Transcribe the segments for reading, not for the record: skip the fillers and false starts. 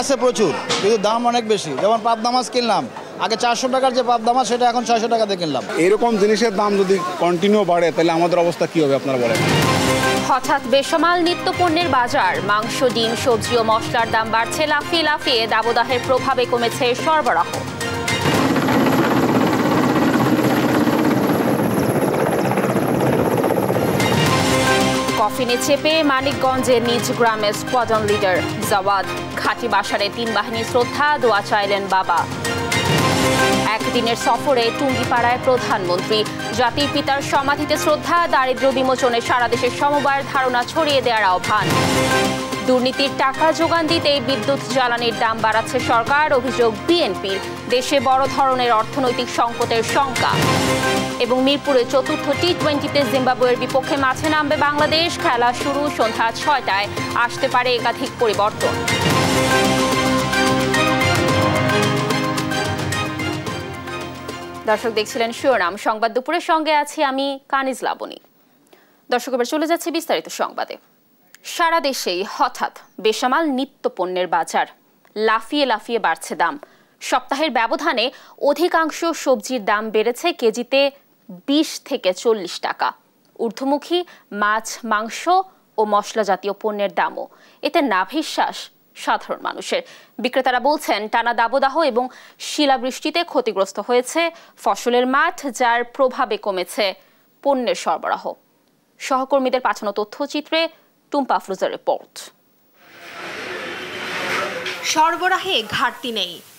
বাড়ছে প্রচুর, কিন্তু দাম অনেক বেশি। যেমন পাবদা মাছ কিনলাম আগে 400 টাকার যে পাবদা মাছ, সেটা এখন 600 টাকাতে কিনলাম। এরকম জিনিসের দাম যদি কন্টিনিউ বাড়ে তাহলে আমাদের অবস্থা কি হবে আপনারা বলেন। হঠাৎ বেসামাল নিত্যপণ্যের বাজার। মাংস, ডিম, সবজি ও মশলার দাম বাড়ছে লাফিয়ে লাফিয়ে। দাবদাহের প্রভাবে কমেছে সরবরাহ। কফিনে চেপে মানিকগঞ্জের নিজ গ্রামের স্কোয়াড্রন লিডার জাওয়াদ। ঘাটি বাসারে 3 বাহিনী শ্রদ্ধা, দোয়া চাইলেন বাবা। একদিনের সফরে টুঙ্গিপাড়ায় প্রধানমন্ত্রী। জাতির পিতার সমাধিতে শ্রদ্ধা, দারিদ্র্য বিমোচনে সারা দেশের সমবায়ের ধারণা ছড়িয়ে দেওয়ার আহ্বান। দুর্নীতির টাকা যোগান দিতেই বিদ্যুৎ জ্বালানির দাম বাড়াচ্ছে সরকার, অভিযোগ বিএনপির। দেশে বড় ধরনের অর্থনৈতিক সংকটের শঙ্কা। এবং মিরপুরে চতুর্থ টি-20তে জিম্বাবুয়ের বিপক্ষে মাঠে নামবে বাংলাদেশ। খেলা শুরু সন্ধ্যা 6টায়। আসতে পারে একাধিক পরিবর্তন। দর্শক দেখছিলেন শিরোনাম সংবাদ দুপুরের, সঙ্গে আছি আমি কানিজ লাবণী। দর্শক এবার চলে যাচ্ছে বিস্তারিত সংবাদে। সারা দেশেই হঠাৎ বেসামাল নিত্যপণ্যের বাজার। লাফিয়ে লাফিয়ে বাড়ছে দাম। সপ্তাহের ব্যবধানে অধিকাংশ সবজির দাম বেড়েছে কেজিতে 20 থেকে 40 টাকা। ঊর্ধ্বমুখী মাছ, মাংস ও মশলা জাতীয় পণ্যের দামও। এতে নাভিশ্বাস সাধারণ মানুষের। বিক্রেতারা বলছেন, টানা দাবদাহ এবং শিলাবৃষ্টিতে ক্ষতিগ্রস্ত হয়েছে ফসলের মাঠ, যার প্রভাবে কমেছে পণ্যের সরবরাহ। সহকর্মীদের পাঠানো তথ্যচিত্রে টুম্পা আফরোজার রিপোর্ট। সরবরাহে ঘাটতি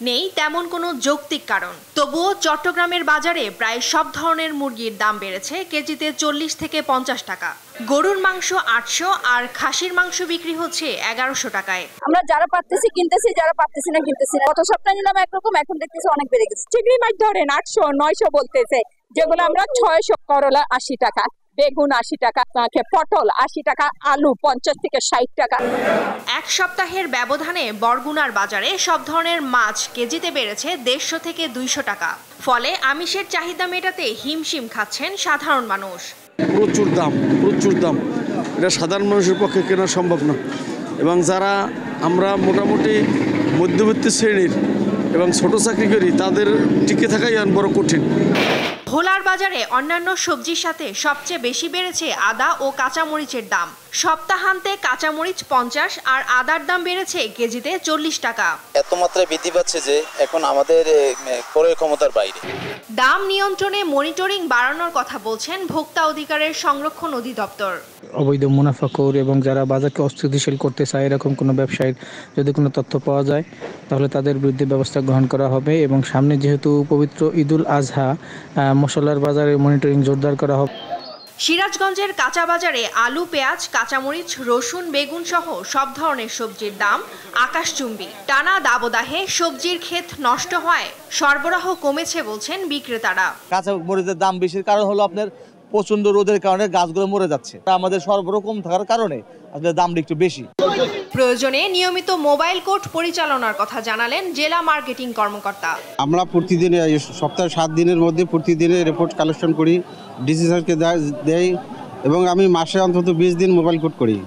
নেই তেমন কোনো যৌক্তিক কারণ। তবুও চট্টগ্রামের বাজারে প্রায় সব ধরনের মুরগির দাম বেড়েছে কেজিতে 40 থেকে 50 টাকা। গরুর মাংস 800 আর খাসির মাংস বিক্রি হচ্ছে 1100 টাকায়। আমরা যারা পারতেছি কিনতেছি, যারা পারতেছি না কিনতেছি না। গত সপ্তাহে নিলাম একরকম, এখন দেখতেছি অনেক বেড়ে গেছে। চিংড়ি মাছ ধরেন 800 900 বলতেছে, যেগুলো আমরা 600। করলা 80 টাকা, বেগুন 80 টাকা, পটল 80 টাকা, আলু 50 থেকে 60 টাকা। এক সপ্তাহের ব্যবধানে বরগুনার বাজারে সব ধরনের মাছ কেজিতে বেড়েছে 150 থেকে 200 টাকা। ফলে আমিষের চাহিদা মেটাতে হিমশিম খাচ্ছেন সাধারণ মানুষ। প্রচুর দাম, এটা সাধারণ মানুষের পক্ষে কেনা সম্ভব না। এবং যারা আমরা মোটামুটি মধ্যবিত্ত শ্রেণীর এবং ছোট চাকরি করি, তাদের টিকে থাকাই বড় কঠিন। ভোলার বাজারে অন্যান্য সবজির সাথে সবচেয়ে বেশি বেড়েছে আদা ও কাঁচামরিচের দাম। সপ্তাহান্তে কাঁচামরিচ 50 আর আদার দাম বেড়েছে কেজিতে 40 টাকা। এত মাত্রায় বৃদ্ধি পাচ্ছে যে এখন আমাদের ক্রয় ক্ষমতার বাইরে। দাম নিয়ন্ত্রণে মনিটরিং বাড়ানোর কথা বলছেন ভোক্তা অধিকারের সংরক্ষণ অধিদপ্তর। অবৈধ মুনাফাখোর এবং যারা বাজারকে অস্থিতিশীল করতে চায় এরকম কোনো ব্যবসায়ীর যদি কোনো তথ্য পাওয়া যায়, তাহলে তাদের বিরুদ্ধে ব্যবস্থা গ্রহণ করা হবে। এবং সামনে যেহেতু পবিত্র ঈদুল আজহা, মশলার বাজারে মনিটরিং জোরদার করা হবে। সিরাজগঞ্জের কাঁচা বাজারে আলু, পেঁয়াজ, কাঁচামরিচ, রসুন, বেগুন সহ সব ধরনের সবজির দাম আকাশচুম্বী। টানা দাবদাহে সবজির ক্ষেত নষ্ট হয়, সরবরাহ কমেছে বলছেন বিক্রেতারা। কাঁচা মরিচের দাম বেশির কারণ হলো আপনার প্রচন্ড রোদের কারণে গাছগুলো মরে যাচ্ছে। আমাদের সরবরাহ কম থাকার কারণে আসলে দামটা একটু বেশি। প্রয়োজনে নিয়মিত মোবাইল কোর্ট পরিচালনার কথা জানালেন জেলা মার্কেটিং কর্মকর্তা। আমরা প্রতিদিন সপ্তাহে 7 দিনের মধ্যে প্রতিদিনে রিপোর্ট কালেকশন করি, ডিসি স্যারকে দেই এবং আমি মাসে অন্তত 20 দিন মোবাইল কোর্ট করি।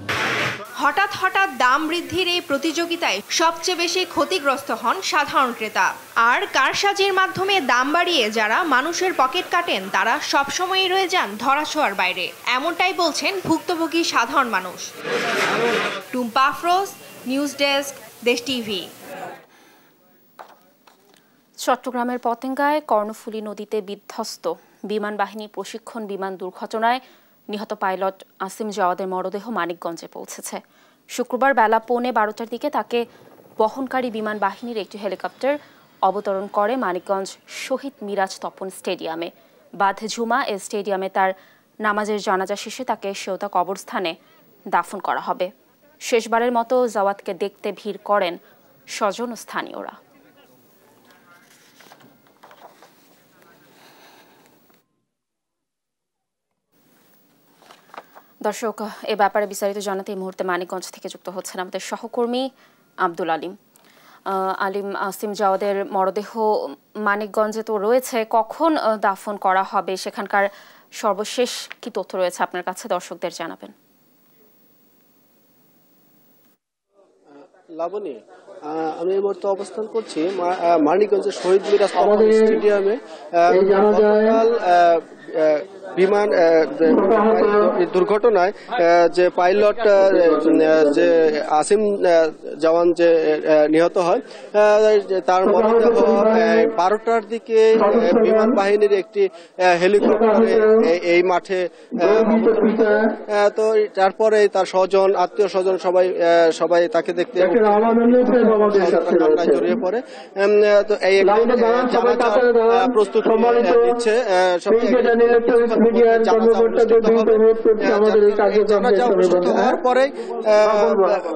হঠাৎ দাম বৃদ্ধির এই প্রতিযোগিতায় সবচেয়ে বেশি ক্ষতিগ্রস্ত হন সাধারণ ক্রেতা। আর কারসাজির মাধ্যমে দাম বাড়িয়ে যারা মানুষের পকেট কাটেন, তারা সবসময়ই রয়ে যান ধরাছোঁয়ার বাইরে। এমনটাই বলছেন ভুক্তভোগী সাধারণ মানুষ। টুম্পা আফরোজ, নিউজ ডেস্ক, দেশ টিভি। চট্টগ্রামের পতেঙ্গায় কর্ণফুলী নদীতে বিধ্বস্ত বিমান বাহিনী প্রশিক্ষণ বিমান দুর্ঘটনায় নিহত পাইলট আসিম জাওয়াদের মরদেহ মানিকগঞ্জে পৌঁছেছে। শুক্রবার বেলা 11:15টার দিকে তাকে বহনকারী বিমান বাহিনীর একটি হেলিকপ্টার অবতরণ করে মানিকগঞ্জ শহীদ মিরাজ তপন স্টেডিয়ামে। বাদঝুমা এ স্টেডিয়ামে তার নামাজের জানাজা শেষে তাকে সেওতা কবরস্থানে দাফন করা হবে। শেষবারের মতো জাওয়াদকে দেখতে ভিড় করেন স্বজন ও স্থানীয়রা। দর্শক, এ ব্যাপারে বিস্তারিত জানাতে এই মুহূর্তে মানিকগঞ্জ থেকে যুক্ত হচ্ছেন আমাদের সহকর্মী আব্দুল আলিম। আসিম জাওয়াদের মরদেহ মানিকগঞ্জে তো রয়েছে, কখন দাফন করা হবে সেখানকার সর্বশেষ কি তথ্য রয়েছে আপনার কাছে দর্শকদের জানাবেন। লাবণী, আমি এই মুহূর্তে অবস্থান করছি মানিকগঞ্জের শহীদ মিরাজ স্টেডিয়ামে। গতকাল বিমান দুর্ঘটনায় যে পাইলট যে আসিম জওয়ান যে নিহত হয়, তার মরদেহ 12টার দিকে বিমান বাহিনীর একটি হেলিকপ্টারে এই মাঠে তো তারপরে তার স্বজন আত্মীয় স্বজন সবাই তাকে দেখতে কান্নায় জড়িয়ে পড়ে। তো এই প্রস্তুতি নিচ্ছে সবাই। হওয়ার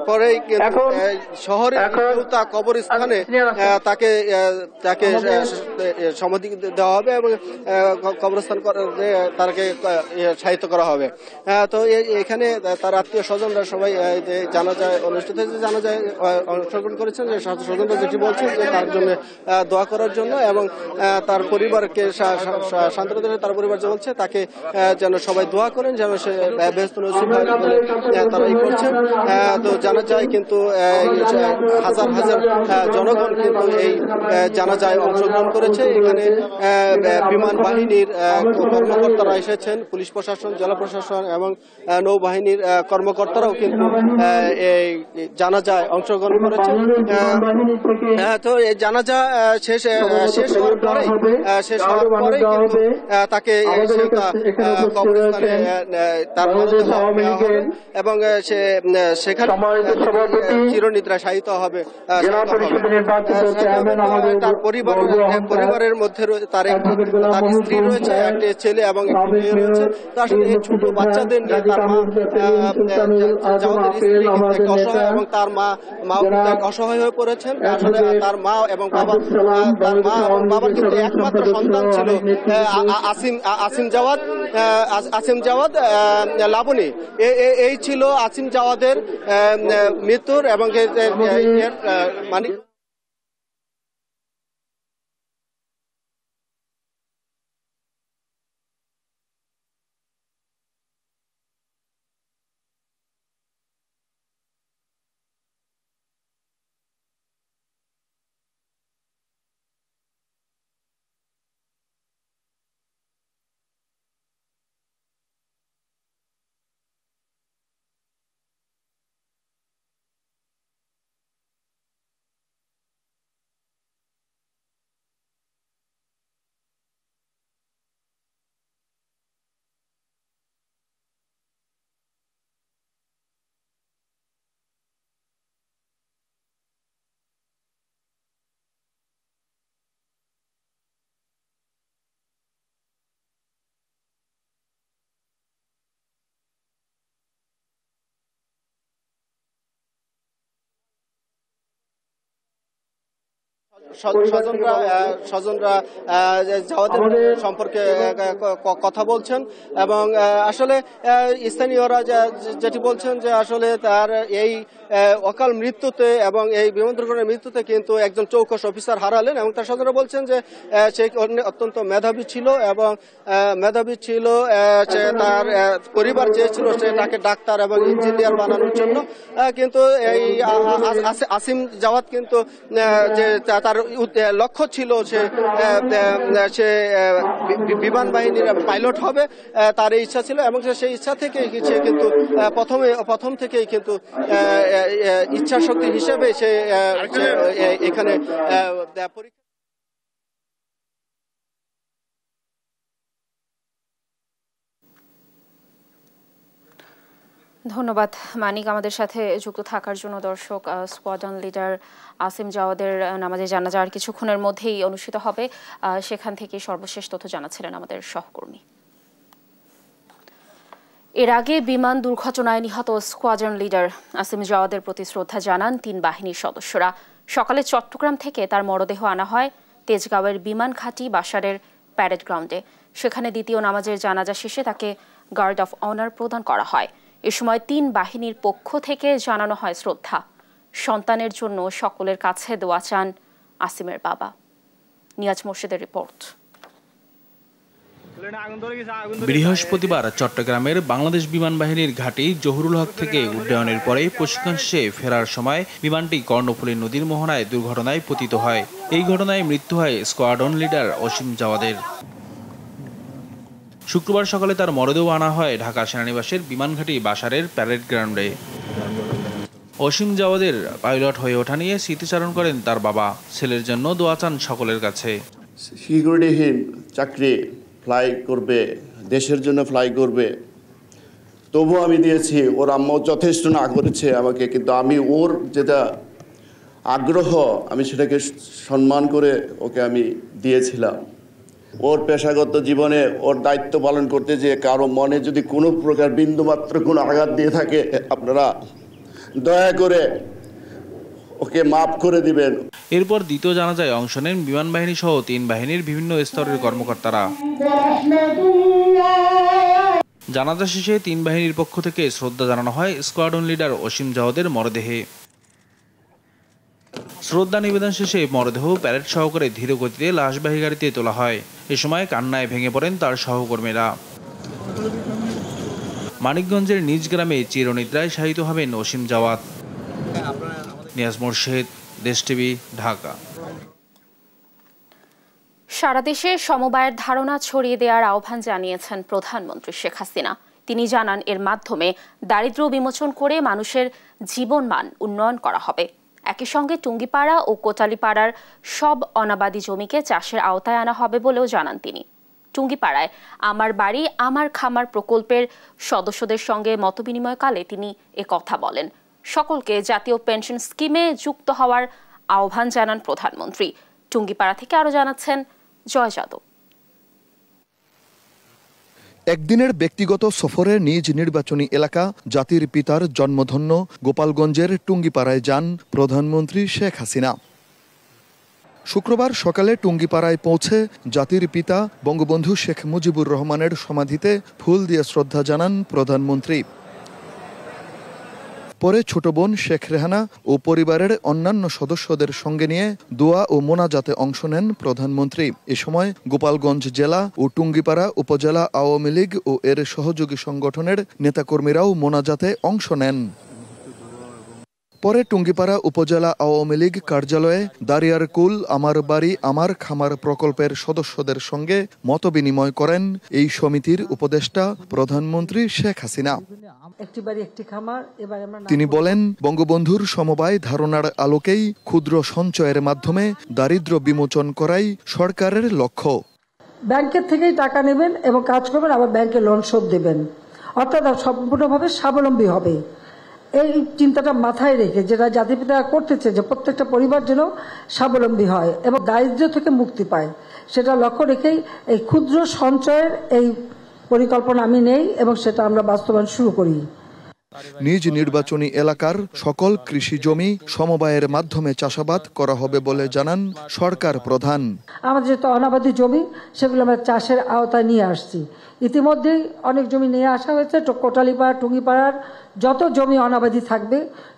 পরেই শহরের কবরস্থানে তাকে সমাধি দেওয়া হবে এবং কবরস্থান তাকে সাহিত্য করা হবে। তো এখানে তার আত্মীয় স্বজনরা সবাই জানাজায় অনুষ্ঠিত হয়েছে, জানাজায় অংশগ্রহণ করেছেন। যে স্বজনরা যেটি বলছেন যে তার জন্য দোয়া করার জন্য এবং তার পরিবারকে সান্ত্বনা দেওয়া, তার পরিবার যে বলছে তাকে যেন সবাই দোয়া করেন, যেন সে বেহেশত নসিব হয় বলে তারা করছেন। তো জানা যায় কিন্তু হাজার হাজার জনগণ কিন্তু এই জানাজায় অংশগ্রহণ করেছে। এখানে বিমান বাহিনীর কর্মকর্তারা এসেছেন, পুলিশ প্রশাসন, জেলা প্রশাসন এবং নৌবাহিনীর কর্মকর্তারাও কিন্তু এই জানাজায় অংশগ্রহণ করেছেন। তো এই জানাজা শেষ হওয়ার পরে কিন্তু তাকে কবরস্থানে তার এবং সেখানে চিরনিদ্রায় শায়িত হবে। তার পরিবারের মধ্যে তার স্ত্রী রয়েছে, একটি ছেলে এবং একটি মেয়ে রয়েছে। তো আসলে এই ছোট বাচ্চাদের নিয়ে তার অসহায় এবং তার মা অসহায় হয়ে পড়েছেন। আসলে তার মা এবং বাবার কিন্তু একমাত্র সন্তান ছিল আসিম জাওয়াদ লাবণী। এই ছিল আসিম জাওয়াদের মৃত্যুর এবং মানে স্বজনরা জাওয়াদের সম্পর্কে কথা বলছেন এবং আসলে স্থানীয়রা যেটি বলছেন যে আসলে তার এই অকাল মৃত্যুতে এবং এই বিমান দুর্ঘটনার মৃত্যুতে কিন্তু একজন চৌকস অফিসার হারালেন এবং তার স্বজনরা বলছেন যে সে অত্যন্ত মেধাবী ছিল এবং তার পরিবার চেয়েছিল সে তাকে ডাক্তার এবং ইঞ্জিনিয়ার বানানোর জন্য। কিন্তু এই আসিম জাওয়াদ কিন্তু যে তার লক্ষ্য ছিল সে বিমান বাহিনীর পাইলট হবে, তার এই ইচ্ছা ছিল এবং সেই ইচ্ছা থেকে সে কিন্তু প্রথম থেকেই কিন্তু ইচ্ছা শক্তি হিসেবে সে এখানে পরীক্ষা। ধন্যবাদ মানিক আমাদের সাথে যুক্ত থাকার জন্য। দর্শক, স্কোয়াড্রন লিডার আসিম জাওয়াদের নামাজে জানাজা আর কিছুক্ষণের মধ্যেই অনুষ্ঠিত হবে, সেখান থেকে সর্বশেষ তথ্য জানাচ্ছিলেন আমাদের সহকর্মী। এর আগে বিমান দুর্ঘটনায় নিহত স্কোয়াড্রন লিডার আসিম জাওয়াদের প্রতি শ্রদ্ধা জানান 3 বাহিনীর সদস্যরা। সকালে চট্টগ্রাম থেকে তার মরদেহ আনা হয় তেজগাঁওয়ের বিমান ঘাঁটি বাসারের প্যারেড গ্রাউন্ডে। সেখানে দ্বিতীয় নামাজের জানাজা শেষে তাকে গার্ড অফ অনার প্রদান করা হয়। এ সময় 3 বাহিনীর পক্ষ থেকে জানানো হয় শ্রদ্ধা। সন্তানের জন্য সকলের কাছে দোয়া চান আসিমের বাবা। নিয়াজ মোর্শেদের রিপোর্ট। বৃহস্পতিবার চট্টগ্রামের বাংলাদেশ বিমান বাহিনীর ঘাঁটি জহুরুল হক থেকে উড্ডয়নের পরে প্রশিক্ষণ শেষে ফেরার সময় বিমানটি কর্ণফুলী নদীর মোহনায় দুর্ঘটনায় পতিত হয়। এই ঘটনায় মৃত্যু হয় স্কোয়াড্রন লিডার অসীম জাওয়াদের। শুক্রবার সকালে তার মরদেহ আনা হয় ঢাকা সেনানিবাসের বিমানঘাঁটি বাসারের প্যারেড গ্রাউন্ডে। অসীম জাওয়াদের পাইলট হয়ে ওঠা নিয়ে স্মৃতিচারণ করেন তার বাবা। ছেলের জন্য দোয়া চান সকলের কাছে। সিকিউরিটিহীন চাকরি, ফ্লাই করবে, দেশের জন্য ফ্লাই করবে, তবু আমি দিয়েছি। ওর আম্মা যথেষ্ট না করেছে আমাকে, কিন্তু আমি ওর যেটা আগ্রহ আমি সেটাকে সম্মান করে ওকে আমি দিয়েছিলাম। ওর পেশাগত জীবনে ওর দায়িত্ব পালন করতে যে কারো মনে যদি কোনো প্রকার বিন্দুমাত্র কোনো আঘাত দিয়ে থাকে, আপনারা দয়া করে ওকে মাফ করে দিবেন। এরপর দ্বিতীয় জানাজায় অংশ নেন বিমান বাহিনী সহ 3 বাহিনীর বিভিন্ন স্তরের কর্মকর্তারা। জানাজা শেষে 3 বাহিনীর পক্ষ থেকে শ্রদ্ধা জানানো হয় স্কোয়াড্রন লিডার অসীম জাওয়াদের মরদেহে। শ্রদ্ধা নিবেদন শেষে মরদেহ প্যারেড সহকারে ধীর গতিতে লাশবাহী গাড়িতে তোলা হয়। এ সময় কান্নায় ভেঙে পড়েন তার সহকর্মীরা। মানিকগঞ্জের নিজ গ্রামে চিরনিদ্রায় শায়িত হবেন অসীম জাওয়াদ। নিয়াজ মোর্শেদ, দেশ টিভি, ঢাকা। সারা দেশে সমবায়ের ধারণা ছড়িয়ে দেওয়ার আহ্বান জানিয়েছেন প্রধানমন্ত্রী শেখ হাসিনা। তিনি জানান, এর মাধ্যমে দারিদ্র্য বিমোচন করে মানুষের জীবনমান উন্নয়ন করা হবে। একই সঙ্গে টুঙ্গিপাড়া ও কোটালীপাড়ার সব অনাবাদি জমিকে চাষের আওতায় আনা হবে বলেও জানান তিনি। টুঙ্গিপাড়ায় আমার বাড়ি আমার খামার প্রকল্পের সদস্যদের সঙ্গে মতবিনিময়কালে তিনি কথা বলেন। সকলকে জাতীয় পেনশন স্কিমে যুক্ত হওয়ার আহ্বান জানান প্রধানমন্ত্রী। টুঙ্গিপাড়া থেকে আরো জানাচ্ছেন জয় যাদব। একদিনের ব্যক্তিগত সফরে নিজ নির্বাচনী এলাকা জাতির পিতার জন্মধন্য গোপালগঞ্জের টুঙ্গিপাড়ায় যান প্রধানমন্ত্রী শেখ হাসিনা। শুক্রবার সকালে টুঙ্গিপাড়ায় পৌঁছে জাতির পিতা বঙ্গবন্ধু শেখ মুজিবুর রহমানের সমাধিতে ফুল দিয়ে শ্রদ্ধা জানান প্রধানমন্ত্রী। পরে ছোট বোন শেখ রেহানা ও পরিবারের অন্যান্য সদস্যদের সঙ্গে নিয়ে দোয়া ও মোনাজাতে অংশ নেন প্রধানমন্ত্রী। এ সময় গোপালগঞ্জ জেলা ও টুঙ্গিপাড়া উপজেলা আওয়ামী লীগ ও এর সহযোগী সংগঠনের নেতাকর্মীরাও মোনাজাতে অংশ নেন। পরে টুঙ্গিপাড়া উপজেলা আওয়ামী লীগ কার্যালয়ে দারিয়ার কুল আমার বাড়ি আমার খামার প্রকল্পের সদস্যদের সঙ্গে মতবিনিময় করেন এই সমিতির উপদেষ্টা প্রধানমন্ত্রী শেখ হাসিনা। তিনি বলেন, বঙ্গবন্ধুর সমবায় ধারণার আলোকেই ক্ষুদ্র সঞ্চয়ের মাধ্যমে দারিদ্র্য বিমোচন করাই সরকারের লক্ষ্য। ব্যাংকের থেকেই টাকা নেবেন এবং কাজ করবেন, আবার ব্যাংকে লোন শোধ দেবেন, অর্থাৎ সম্পূর্ণভাবে স্বাবলম্বী হবে। এই চিন্তাটা মাথায় রেখে যেটা জাতিপিতা করতেছে, যে প্রত্যেকটা পরিবার যেন স্বাবলম্বী হয় এবং দারিদ্র্য থেকে মুক্তি পায়, সেটা লক্ষ্য রেখেই এই ক্ষুদ্র সঞ্চয়ের এই পরিকল্পনা আমি নেই এবং সেটা আমরা বাস্তবায়ন শুরু করি। নিজ নির্বাচনী এলাকার সকল কৃষি জমি সমবায়ের মাধ্যমে চাষাবাদ করা হবে বলে জানান সরকার প্রধান। আমাদের যেহেতু অনাবাদি জমি, সেগুলো আমরা চাষের আওতায় নিয়ে আসছি। ইতিমধ্যেই অনেক জমি নিয়ে আসা হয়েছে। কোটালীপাড়া টুঙ্গিপাড়ার যত জমি অনাবাদি থাকবে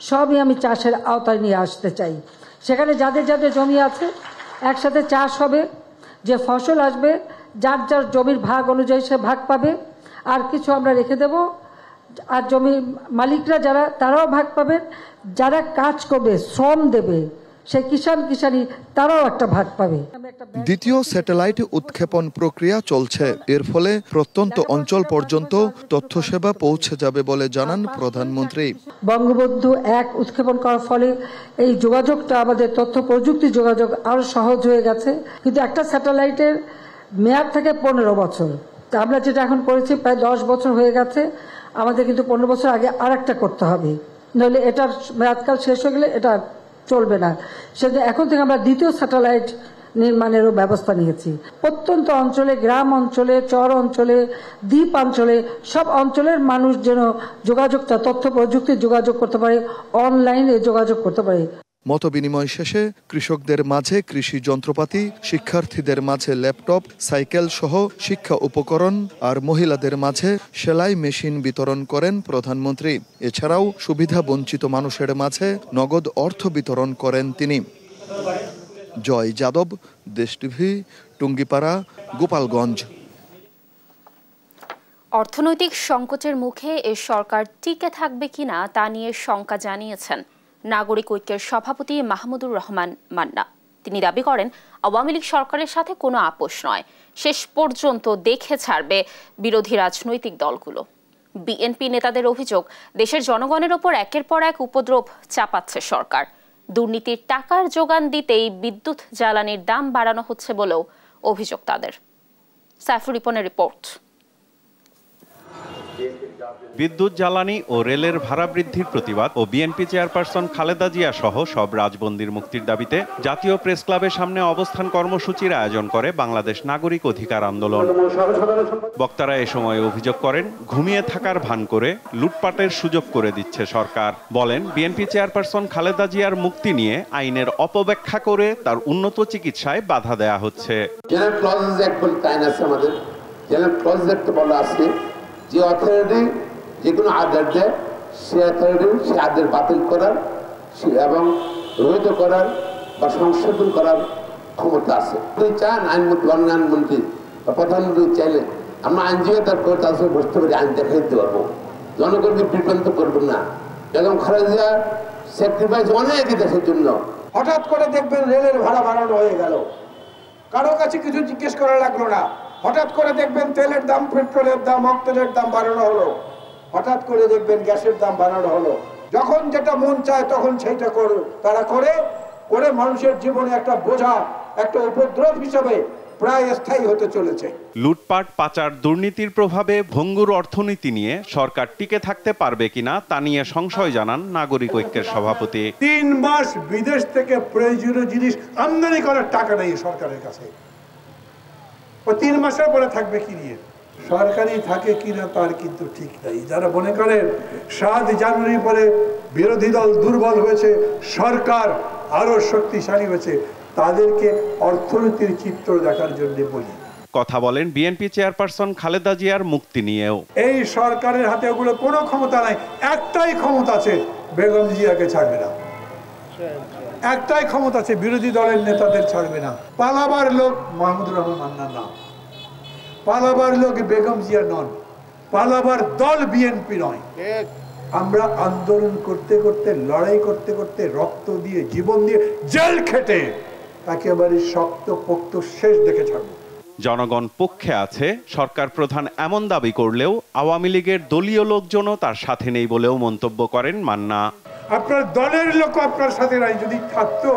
সবই আমি চাষের আওতায় নিয়ে আসতে চাই। সেখানে যাদের যাদের জমি আছে একসাথে চাষ হবে, যে ফসল আসবে যার যার জমির ভাগ অনুযায়ী সে ভাগ পাবে। আর কিছু আমরা রেখে দেব, আর জমির মালিকরা যারা তারাও ভাগ পাবেন। যারা কাজ করবে, শ্রম দেবে, সে কিষানি তারাও একটা ভাগ পাবে। দ্বিতীয় স্যাটেলাইট উৎক্ষেপণ প্রক্রিয়া চলছে। এর ফলে প্রত্যন্ত অঞ্চল পর্যন্ত তথ্য সেবা পৌঁছে যাবে বলে জানান প্রধানমন্ত্রী। বঙ্গবন্ধু 1 উৎক্ষেপণ করার ফলে এই যোগাযোগটা, আমাদের তথ্য প্রযুক্তি যোগাযোগ আরো সহজ হয়ে গেছে। কিন্তু একটা স্যাটেলাইটের মেয়াদ থাকে 15 বছর। তা আমরা যেটা এখন করেছি প্রায় 10 বছর হয়ে গেছে। আমাদের কিন্তু 15 বছর আগে আরেকটা করতে হবে, নইলে এটার মেয়াদকাল শেষ হয়ে গেলে এটা চলবে না। সেজন্য এখন থেকে আমরা দ্বিতীয় স্যাটেলাইট নির্মাণেরও ব্যবস্থা নিয়েছি। প্রত্যন্ত অঞ্চলে, গ্রাম অঞ্চলে, চর অঞ্চলে, দ্বীপ অঞ্চলে, সব অঞ্চলের মানুষ যেন যোগাযোগটা তথ্য প্রযুক্তির যোগাযোগ করতে পারে, অনলাইনে যোগাযোগ করতে পারে। মতবিনিময় শেষে কৃষকদের মাঝে কৃষি যন্ত্রপাতি, শিক্ষার্থীদের মাঝে ল্যাপটপ, সাইকেল সহ শিক্ষা উপকরণ আর মহিলাদের মাঝে সেলাই মেশিন বিতরণ করেন প্রধানমন্ত্রী। এছাড়াও সুবিধা বঞ্চিত মানুষের মাঝে নগদ অর্থ বিতরণ করেন তিনি। জয় যাদব, দেশ টিভি, টুঙ্গিপাড়া, গোপালগঞ্জ। অর্থনৈতিক সংকটের মুখে এ সরকার টিকে থাকবে কিনা তা নিয়ে শঙ্কা জানিয়েছেন নাগরিক ঐক্যের সভাপতি মাহমুদুর রহমান মান্না। তিনি দাবি করেন, আওয়ামী লীগ সরকারের সাথে কোনো আপোষ নয়, শেষ পর্যন্ত দেখে ছাড়বে বিরোধী রাজনৈতিক দলগুলো। বিএনপি নেতাদের অভিযোগ, দেশের জনগণের ওপর একের পর এক উপদ্রব চাপাচ্ছে সরকার। দুর্নীতির টাকার যোগান দিতেই বিদ্যুৎ জ্বালানির দাম বাড়ানো হচ্ছে বলেও অভিযোগ তাদের। সাইফুর রিপনের রিপোর্ট। বিদ্যুৎ জ্বালানি ও রেলের ভাড়া বৃদ্ধির প্রতিবাদ ও বিএনপি চেয়ারপারসন খালেদা জিয়া সহ সব রাজবন্দীর মুক্তির দাবিতে জাতীয় প্রেস ক্লাবের সামনে অবস্থান কর্মসূচির আয়োজন করে বাংলাদেশ নাগরিক অধিকার আন্দোলন। বক্তারা এ সময় অভিযোগ করেন, ঘুমিয়ে থাকার ভান করে লুটপাটের সুযোগ করে দিচ্ছে সরকার। বলেন, বিএনপি চেয়ারপারসন খালেদা জিয়ার মুক্তি নিয়ে আইনের অপব্যাখ্যা করে তার উন্নত চিকিৎসায় বাধা দেয়া হচ্ছে। যে অথরিটি যে কোনো আদেশ দেয়, সে অথরিটি সে আদেশ বাতিল করার এবং রহিত করার বা সংশোধন করার ক্ষমতা আছে। যদি চান আইনমন্ত্রী বা প্রধানমন্ত্রী চাইলে আমরা আইনজীবী তার কোর্ট আসলে বসতে পারি, আইন দেখাই দিতে পারবো। জনগণকে বিভ্রান্ত করবেন না। এবং খালেদা স্যাক্রিফাইস অনেক দেশের জন্য। হঠাৎ করে দেখবেন রেলের ভাড়া বাড়ানো হয়ে গেল, কারো কাছে কিছু জিজ্ঞেস করা লাগলো না। হঠাৎ করে দেখবেন তেলের দাম, পেট্রোলের দাম, অক্টেলের দাম বাড়ানো হলো। হঠাৎ করে দেখবেন গ্যাসের দাম বাড়ানো হলো। যখন যেটা মন চায় তখন সেইটা তারা করে মানুষের জীবনে একটা বোঝা, একটা উপদ্রব হিসাবে প্রায় স্থায়ী হতে চলেছে। লুটপাট, পাচার, দুর্নীতির প্রভাবে ভঙ্গুর অর্থনীতি নিয়ে সরকার টিকে থাকতে পারবে কিনা তা নিয়ে সংশয় জানান নাগরিক ঐক্যের সভাপতি। 3 মাস বিদেশ থেকে প্রয়োজনীয় জিনিস আমদানি করার টাকা নেই সরকারের কাছে। 3 মাসের পরে থাকবে কি নিয়ে? সরকারি থাকে কিনা তার কিন্তু ঠিক নাই। যারা মনে করেন 7 জানুয়ারি পরে বিরোধী দল দুর্বল হয়েছে, সরকার আরো শক্তিশালী হয়েছে, তাদেরকে অর্থনীতির চিত্র দেখার জন্য বলি। কথা বলেন বিএনপি চেয়ারপারসন খালেদা জিয়ার মুক্তি নিয়েও। এই সরকারের হাতে ওগুলো কোনো ক্ষমতা নাই। একটাই ক্ষমতা আছে, বেগম জিয়াকে ছাড়বে না। একটাই ক্ষমতা আছে, বিরোধী দলের নেতাদের ছাড়বে না। পালাবার লোক মাহমুদুর রহমান মান্না না, পালাবার লোক বেগম জিয়া নন, পালাবার দল বিএনপি নয়। আমরা আন্দোলন করতে করতে, লড়াই করতে করতে, রক্ত দিয়ে, জীবন দিয়ে, জেল খেটে একেবারে শক্ত পোক্ত শেষ দেখে ছাড়বো। জনগণ পক্ষে আছে সরকার প্রধান এমন দাবি করলেও আওয়ামী লীগের দলীয় লোকজনও তার সাথে নেই বলেও মন্তব্য করেন মান্না। আপনার দলের লোক আপনার সাথে নাই, যদি থাকতো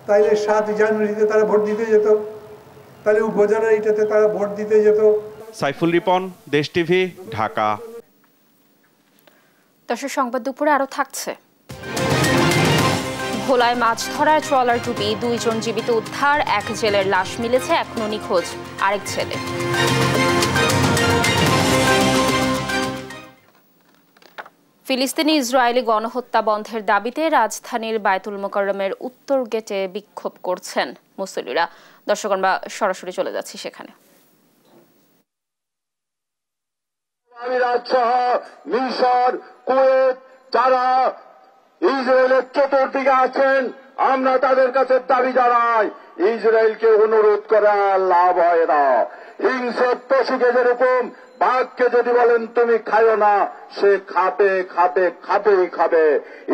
তাইলে 7 জানুয়ারিতে তারা ভোট দিতে যেত, তাহলে উপজেলার এটাতে তারা ভোট দিতে যেত। সাইফুল রিপন, দেশ টিভি, ঢাকা। দর্শক, সংবাদ দুপুরে আরো থাকছে। ভোলায় মাছ ধরার ট্রলার ডুবি 2 জন জীবিত উদ্ধার, 1 জেলের লাশ মিলেছে, এখনো নিখোঁজ আরেক ছেলে। ফিলিস্তিনি ইসরায়েলি গণহত্যা বন্ধের দাবিতে রাজধানীর বায়তুল মোকাররমের উত্তর গেটে বিক্ষোভ করছেন মুসল্লিরা। দর্শক, আমরা সরাসরি চলে যাচ্ছি সেখানে। মিশর, কুয়েত যারা ইসরায়েলের চতুর্দিকে আছেন, আমরা তাদের কাছে দাবি জানাই, ইসরায়েলকে অনুরোধ করা লাভ হয় না। হিংস্র পশুকে যেরকম বাঘকে যদি বলেন তুমি খাইও না, সে খাবেই খাবে।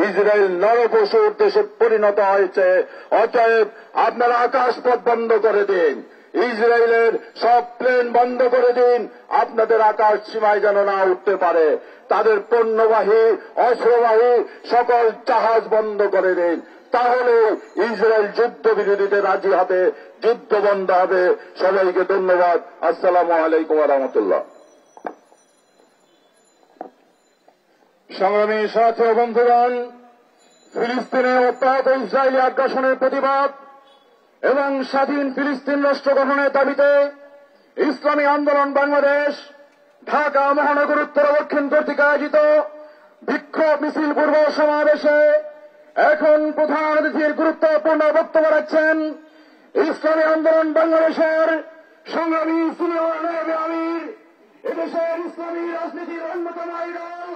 ইসরায়েল নরপশুর দেশে পরিণত হয়েছে। অতএব আপনারা আকাশপথ বন্ধ করে দিন, ইসরায়েলের সব প্লেন বন্ধ করে দিন, আপনাদের আকাশ সীমায় যেন না উঠতে পারে। তাদের পণ্যবাহী, অস্ত্রবাহী সকল জাহাজ বন্ধ করে দিন, তাহলে ইসরায়েল যুদ্ধ বিরোধীতে রাজি হবে, যুদ্ধ বন্ধ হবে। সবাইকে ধন্যবাদ। আসসালামু আলাইকুম ওয়া রাহমাতুল্লাহ। সংগ্রামী সাথী ও বন্ধুগণ, ফিলিস্তিনে অব্যাহত ইসরায়েলি আগ্রাসনের প্রতিবাদ এবং স্বাধীন ফিলিস্তিন রাষ্ট্র গঠনের দাবিতে ইসলামী আন্দোলন বাংলাদেশ ঢাকা মহানগর উত্তর দক্ষিণ কর্তৃক আয়োজিত বিক্ষোভ মিছিল পূর্ব সমাবেশে এখন প্রধান অতিথির গুরুত্বপূর্ণ বক্তব্য রাখছেন ইসলামী আন্দোলন বাংলাদেশের সংগ্রামী সিনিয়র নায়েবে আমির, এদেশের ইসলামী রাজনীতির অন্যতম আইডল।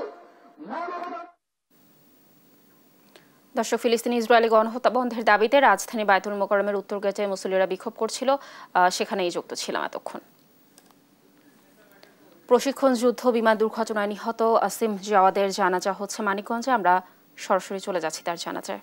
দর্শক, ফিলিস্তিনি ইসরায়েলি গণহত্যা বন্ধের দাবিতে রাজধানী বায়তুল মোকাররমের উত্তর গেটে মুসল্লিরা বিক্ষোভ করছিল, সেখানেই যুক্ত ছিলাম এতক্ষণ। প্রশিক্ষণ যুদ্ধ বিমান দুর্ঘটনায় নিহত আসিম জাওয়াদের জানাজা হচ্ছে মানিকগঞ্জে। আমরা সরাসরি চলে যাচ্ছি তার জানাজায়।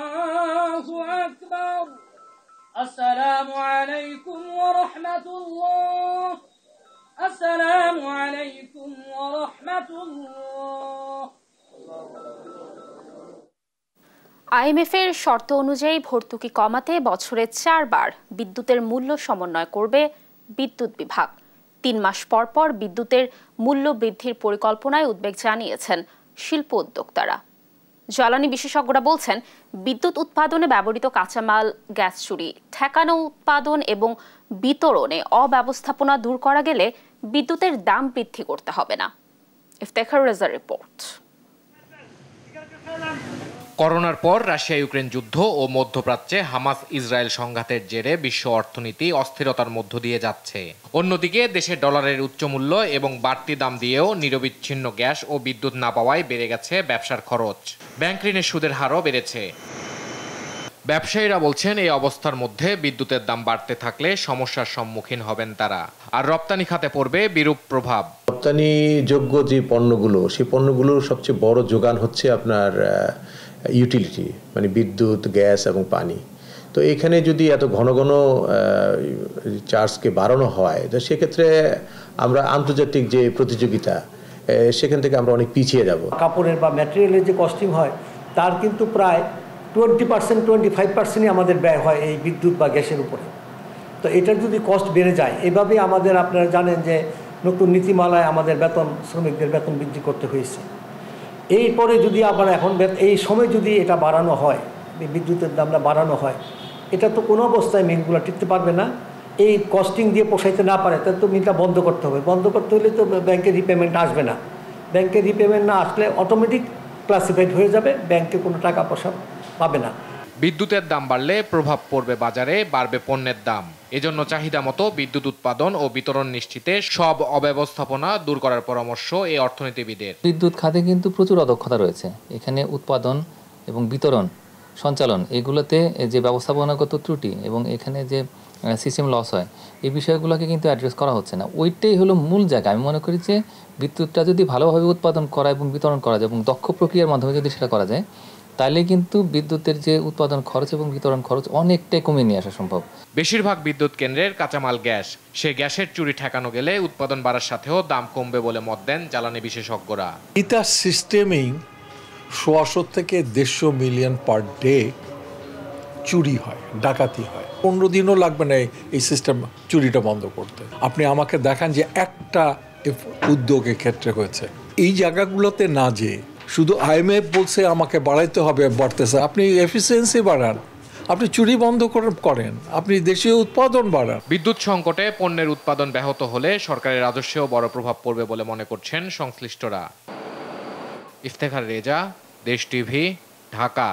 আল্লাহু আকবার। আসসালামু আলাইকুম ওয়া রাহমাতুল্লাহ। আসসালামু আলাইকুম ওয়া রাহমাতুল্লাহ। IMF এর শর্ত অনুযায়ী ভর্তুকি কমাতে বছরে 4 বার বিদ্যুতের মূল্য সমন্বয় করবে বিদ্যুৎ বিভাগ। 3 মাস পর পর বিদ্যুতের মূল্য বৃদ্ধির পরিকল্পনায় উদ্বেগ জানিয়েছেন শিল্প উদ্যোক্তারা। জ্বালানি বিশেষজ্ঞরা বলছেন, বিদ্যুৎ উৎপাদনে ব্যবহৃত কাঁচামাল গ্যাস চুরি ঠেকানো, উৎপাদন এবং বিতরণে অব্যবস্থাপনা দূর করা গেলে বিদ্যুতের দাম বৃদ্ধি করতে হবে না। ইফতেখার রেজার রিপোর্ট। করোনার পর রাশিয়া ইউক্রেন যুদ্ধ ও মধ্যপ্রাচ্যে হামাস ইসরায়েল সংঘাতের জেরে বিশ্ব অর্থনীতি অস্থিরতার মধ্য দিয়ে যাচ্ছে। অন্যদিকে দেশে ডলারের উচ্চ মূল্য এবং বাড়তি দাম দিয়েও নিরবিচ্ছিন্ন গ্যাস ও বিদ্যুৎ না পাওয়ায় বেড়ে গেছে ব্যবসার খরচ। ব্যাংক ঋণের সুদের হারও বেড়েছে। ব্যবসায়ীরা বলছেন, এই অবস্থার মধ্যে বিদ্যুতের দাম বাড়তে থাকলে সমস্যার সম্মুখীন হবেন তারা, আর রপ্তানি খাতে পড়বে বিরূপ প্রভাব। রপ্তানি যোগ্য যে পণ্যগুলো, সেই পণ্যগুলোর সবচেয়ে বড় যোগান হচ্ছে আপনার ইউটিলিটি, মানে বিদ্যুৎ, গ্যাস এবং পানি। তো এখানে যদি এত ঘন ঘন চার্জকে বাড়ানো হয়, তো সেক্ষেত্রে আমরা আন্তর্জাতিক যে প্রতিযোগিতা, সেখান থেকে আমরা অনেক পিছিয়ে যাব। কাপড়ের বা ম্যাটেরিয়ালের যে কস্টিং হয়, তার কিন্তু প্রায় 20%, 25%ই আমাদের ব্যয় হয় এই বিদ্যুৎ বা গ্যাসের উপরে। তো এটার যদি কস্ট বেড়ে যায়, এভাবে আমাদের, আপনারা জানেন যে নতুন নীতিমালায় আমাদের বেতন, শ্রমিকদের বেতন বৃদ্ধি করতে হয়েছে। এরপরে যদি আবার এখন এই সময় যদি এটা বাড়ানো হয়, বিদ্যুতের দামটা বাড়ানো হয়, এটা তো কোনো অবস্থায় মিলগুলো টিকতে পারবে না। এই কস্টিং দিয়ে পোষাইতে না পারে, তাহলে তো মিলটা বন্ধ করতে হবে। বন্ধ করতে হলে তো ব্যাংকের রিপেমেন্ট আসবে না। ব্যাংকের রিপেমেন্ট না আসলে অটোমেটিক ক্লাসিফাইড হয়ে যাবে, ব্যাংকে কোনো টাকা পয়সা পাবে না। বিদ্যুতের দাম বাড়লে প্রভাব পড়বে বাজারে, বাড়বে পণ্যের দাম। এজন্য চাহিদা মতো বিদ্যুৎ উৎপাদন ও বিতরণ নিশ্চিতে সব অব্যবস্থাপনা দূর করার পরামর্শ এই অর্থনীতিবিদের। বিদ্যুৎ খাতে কিন্তু প্রচুর অদক্ষতা রয়েছে। এখানে উৎপাদন এবং বিতরণ, সঞ্চালন, এগুলোতে যে ব্যবস্থাপনাগত ত্রুটি এবং এখানে যে সিস্টেম লস হয়, এই বিষয়গুলোকে কিন্তু অ্যাড্রেস করা হচ্ছে না। ওইটাই হলো মূল জায়গা। আমি মনে করি যে বিদ্যুৎটা যদি ভালোভাবে উৎপাদন করা এবং বিতরণ করা যায় এবং দক্ষ প্রক্রিয়ার মাধ্যমে যদি সেটা করা যায়, তাহলে কিন্তু বিদ্যুতের যে উৎপাদন খরচ এবং বিতরণ খরচ অনেকটাই কমিয়ে নিয়ে আসা সম্ভব। বেশিরভাগ বিদ্যুৎ কেন্দ্রের কাঁচামাল গ্যাস, সে গ্যাসের চুরি ঠেকানো গেলে উৎপাদন বাড়ার সাথেও দাম কমবে বলে মত দেন জ্বালানি বিশেষজ্ঞরা। এটা সিস্টেমিং 100 থেকে 150 মিলিয়ন পার ডে চুরি হয়, ডাকাতি হয়। 15 দিনও লাগবে না এই সিস্টেম চুরিটা বন্ধ করতে। আপনি আমাকে দেখান যে একটা উদ্যোগের ক্ষেত্রে হয়েছে। এই জায়গাগুলোতে না যে শুধু IMF বলছে আমাকে বাড়াইতে হবে, বাড়তেছে। আপনি এফিসিয়েন্সি বাড়ান, আপনি চুরি বন্ধ করেন, আপনি দেশীয় উৎপাদন বাড়ান। বিদ্যুৎ সংকটে পণ্যের উৎপাদন ব্যাহত হলে সরকারের রাজস্বেও বড় প্রভাব পড়বে বলে মনে করছেন সংশ্লিষ্টরা। ইফতেখার রেজা, দেশ টিভি, ঢাকা।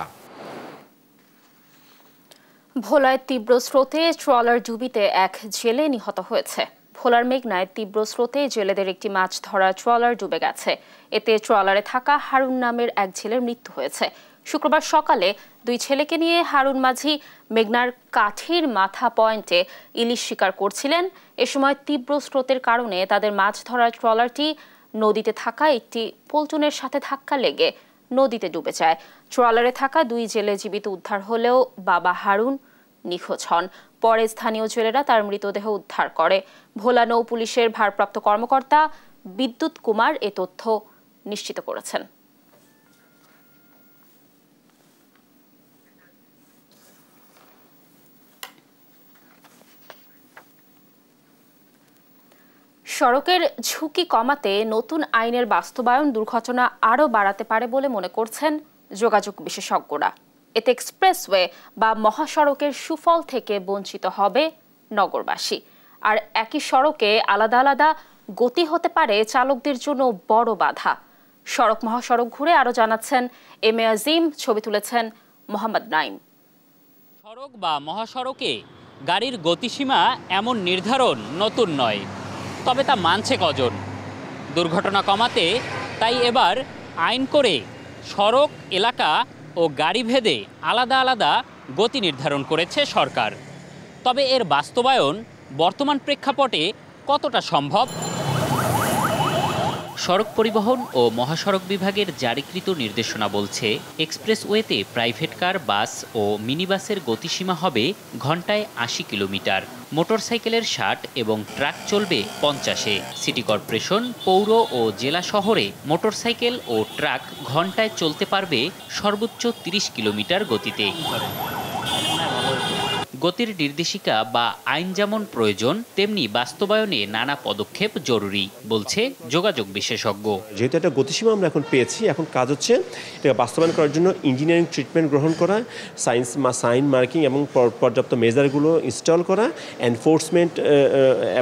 ভোলায় তীব্র স্রোতে ট্রলার ডুবিতে এক জেলে নিহত হয়েছে। ভোলার মেঘনায় তীব্র স্রোতে জেলেদের একটি মাছ ধরা ট্রলার ডুবে গেছে। এতে ট্রলারে থাকা হারুন নামের এক জেলের মৃত্যু হয়েছে। শুক্রবার সকালে দুই ছেলেকে নিয়ে হারুন মাঝি মেঘনার কাঠির মাথা পয়েন্টে ইলিশ শিকার করছিলেন। এ সময় তীব্র স্রোতের কারণে তাদের মাছ ধরা ট্রলারটি নদীতে থাকা একটি পল্টনের সাথে ধাক্কা লেগে নদীতে ডুবে যায়। ট্রলারে থাকা দুই জেলে জীবিত উদ্ধার হলেও বাবা হারুন নিখোঁজ হন। পরে স্থানীয় জেলেরা তার মৃতদেহ উদ্ধার করে। ভোলা নৌ পুলিশের ভারপ্রাপ্ত কর্মকর্তা বিদ্যুৎ কুমার এ তথ্য নিশ্চিত করেছেন। সড়কের ঝুঁকি কমাতে নতুন আইনের বাস্তবায়ন দুর্ঘটনা আরও বাড়াতে পারে বলে মনে করছেন যোগাযোগ বিশেষজ্ঞরা। এতে এক্সপ্রেসওয়ে বা মহাসড়কের সুফল থেকে বঞ্চিত হবে নগরবাসী। আর একই সড়কে আলাদা আলাদা গতি হতে পারে চালকদের জন্য বড় বাধা। সড়ক মহাসড়ক ঘুরে আরও জানাচ্ছেন এম এ আজিম, ছবি তুলেছেন মোহাম্মদ নাইম। সড়ক বা মহাসড়কে গাড়ির গতিসীমা এমন নির্ধারণ নতুন নয়, তবে তা মানছে কজন? দুর্ঘটনা কমাতে তাই এবার আইন করে সড়ক এলাকা ও গাড়ি ভেদে আলাদা আলাদা গতি নির্ধারণ করেছে সরকার। তবে এর বাস্তবায়ন বর্তমান প্রেক্ষাপটে কতটা সম্ভব? সড়ক পরিবহন ও মহাসড়ক বিভাগের জারিকৃত নির্দেশনা বলছে, এক্সপ্রেসওয়েতে প্রাইভেট কার, বাস ও মিনিবাসের গতিসীমা হবে ঘন্টায় ৮০ কিলোমিটার, মোটরসাইকেলের ৬০ এবং ট্রাক চলবে ৫০-এ। সিটি কর্পোরেশন, পৌর ও জেলা শহরে মোটরসাইকেল ও ট্রাক ঘন্টায় চলতে পারবে সর্বোচ্চ ৩০ কিলোমিটার গতিতে। গতির নির্দেশিকা বা আইন যেমন প্রয়োজন, তেমনি বাস্তবায়নে নানা পদক্ষেপ জরুরি বলছে যোগাযোগ বিশেষজ্ঞ। যেহেতু একটা গতিসীমা আমরা এখন পেয়েছি, এখন কাজ হচ্ছে এটা বাস্তবায়ন করার জন্য ইঞ্জিনিয়ারিং ট্রিটমেন্ট গ্রহণ করা, সাইন মার্কিং এবং পর্যাপ্ত মেজারগুলো ইনস্টল করা, এনফোর্সমেন্ট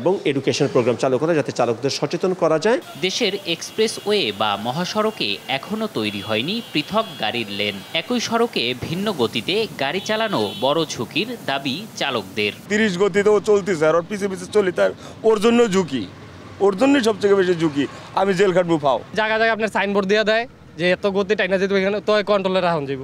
এবং এডুকেশন প্রোগ্রাম চালু করা, যাতে চালকদের সচেতন করা যায়। দেশের এক্সপ্রেসওয়ে বা মহাসড়কে এখনও তৈরি হয়নি পৃথক গাড়ির লেন। একই সড়কে ভিন্ন গতিতে গাড়ি চালানো বড় ঝুঁকির দাবি চালকদের। 30 গতিতেও চলতেছে আর ওর পিছে পিছে চলি, তার ওর জন্য ঝুঁকি, ওর জন্যই সবথেকে বেশি ঝুঁকি। আমি জেল খাটবো ফাও। জায়গা জায়গায় আপনার সাইনবোর্ড দিয়ে দেয় যে এত গতি টাইনা যেতে এখানে তো কন্ট্রোলে রাখুন যাব,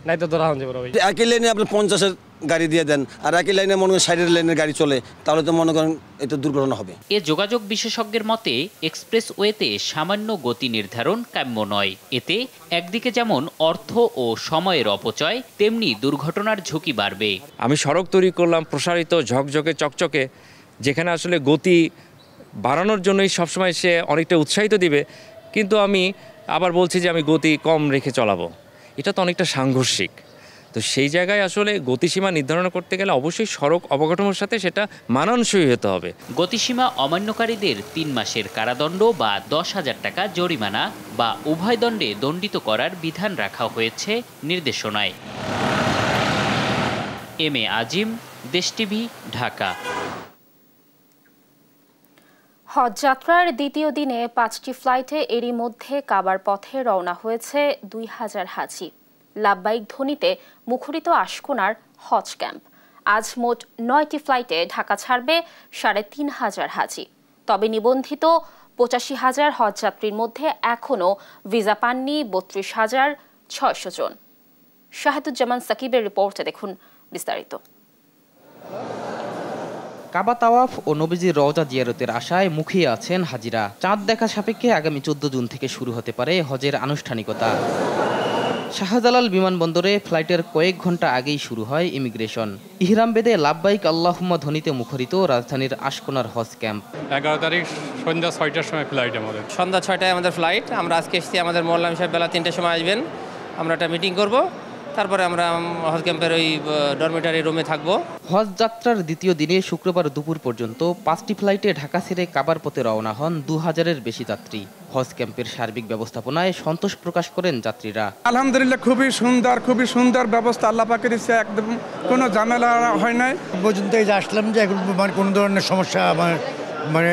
নাই তো রাখুন যাব। একই লাইনে আপনি 50-এর গাড়ি দিয়ে দেন আর একই লাইনে মনে করেন 60-এর লাইনের গাড়ি চলে, তাহলে তো মনে করেন এটা দুর্ঘটনা হবে। এ যোগাযোগ বিশেষজ্ঞের মতে, এক্সপ্রেসওয়েতে সামান্য গতি নির্ধারণ কাম্য নয়। এতে একদিকে যেমন অর্থ ও সময়ের অপচয়, তেমনি দুর্ঘটনার ঝুঁকি বাড়বে। আমি সড়ক তৈরি করলাম প্রসারিত, ঝকঝকে, চকচকে, যেখানে আসলে গতি বাড়ানোর জন্যই সবসময় সে অনেকটা উৎসাহিত দিবে, কিন্তু আমি আবার বলছি যে আমি গতি কম রেখে চালাবো। এটা তো অনেকটা সাংঘর্ষিক। তো সেই জায়গায় আসলে গতিসীমা নির্ধারণ করতে গেলে অবশ্যই সড়ক অবকাঠামোর সাথে সেটা মানানসই হতে হবে। গতিসীমা অমান্যকারীদের 3 মাসের কারাদণ্ড বা 10,000 টাকা জরিমানা বা উভয় দণ্ডে দণ্ডিত করার বিধান রাখা হয়েছে নির্দেশনায়। এম এ আজিম, দেশ টিভি, ঢাকা। হজ যাত্রার দ্বিতীয় দিনে 5টি ফ্লাইটে এরই মধ্যে কাবার পথে রওনা হয়েছে 2000 হাজি। লাব্বাইক ধ্বনিতে মুখরিত আশকোনার হজ ক্যাম্প। আজ মোট 9টি ফ্লাইটে ঢাকা ছাড়বে 3500 হাজি। তবে নিবন্ধিত 85,000 হজযাত্রীর মধ্যে এখনও ভিসা পাননি 32,600 জন। শাহেদুজ্জামান সাকিবের রিপোর্টে দেখুন বিস্তারিত। কাবা তাওয়াফ ও নবীজির রওজা জিয়ারতের আশায় মুখিয়ে আছেন হাজিরা। চাঁদ দেখা সাপেক্ষে আগামী 14 জুন থেকে শুরু হতে পারে হজের আনুষ্ঠানিকতা। শাহজালাল বিমানবন্দরে ফ্লাইটের কয়েক ঘন্টা আগেই শুরু হয় ইমিগ্রেশন। ইহরাম বেদে লাব্বাইক আল্লাহুম্মা ধ্বনিতে মুখরিত রাজধানীর আশকোনার হজ ক্যাম্প। 11 তারিখ সন্ধ্যা 6টার সময় ফ্লাইট আমাদের। সন্ধ্যা 6টায় আমাদের ফ্লাইট। আমরা আজকে এসেছি, আমাদের মোল্লাম সাহেব বেলা 3টার সময় আসবেন। আমরা একটা মিটিং করব, তারপরে আমরা হজ ক্যাম্পের ওই ডরমিটারি রুমে থাকবো। হজ যাত্রার দ্বিতীয় দিনে শুক্রবার দুপুর পর্যন্ত 5টি ফ্লাইটে ঢাকা ছেড়ে কাবার পথে রওনা হন 2000-এর বেশি যাত্রী। হজ ক্যাম্পের সার্বিক ব্যবস্থাপনায় সন্তোষ প্রকাশ করেন যাত্রীরা। আলহামদুলিল্লাহ, খুবই সুন্দর ব্যবস্থা আল্লাহ পাকে দিচ্ছে, একদম কোনো ঝামেলা হয় নাই। পর্যন্ত এই যে আসলাম যে এখন মানে কোনো ধরনের সমস্যা আমার মানে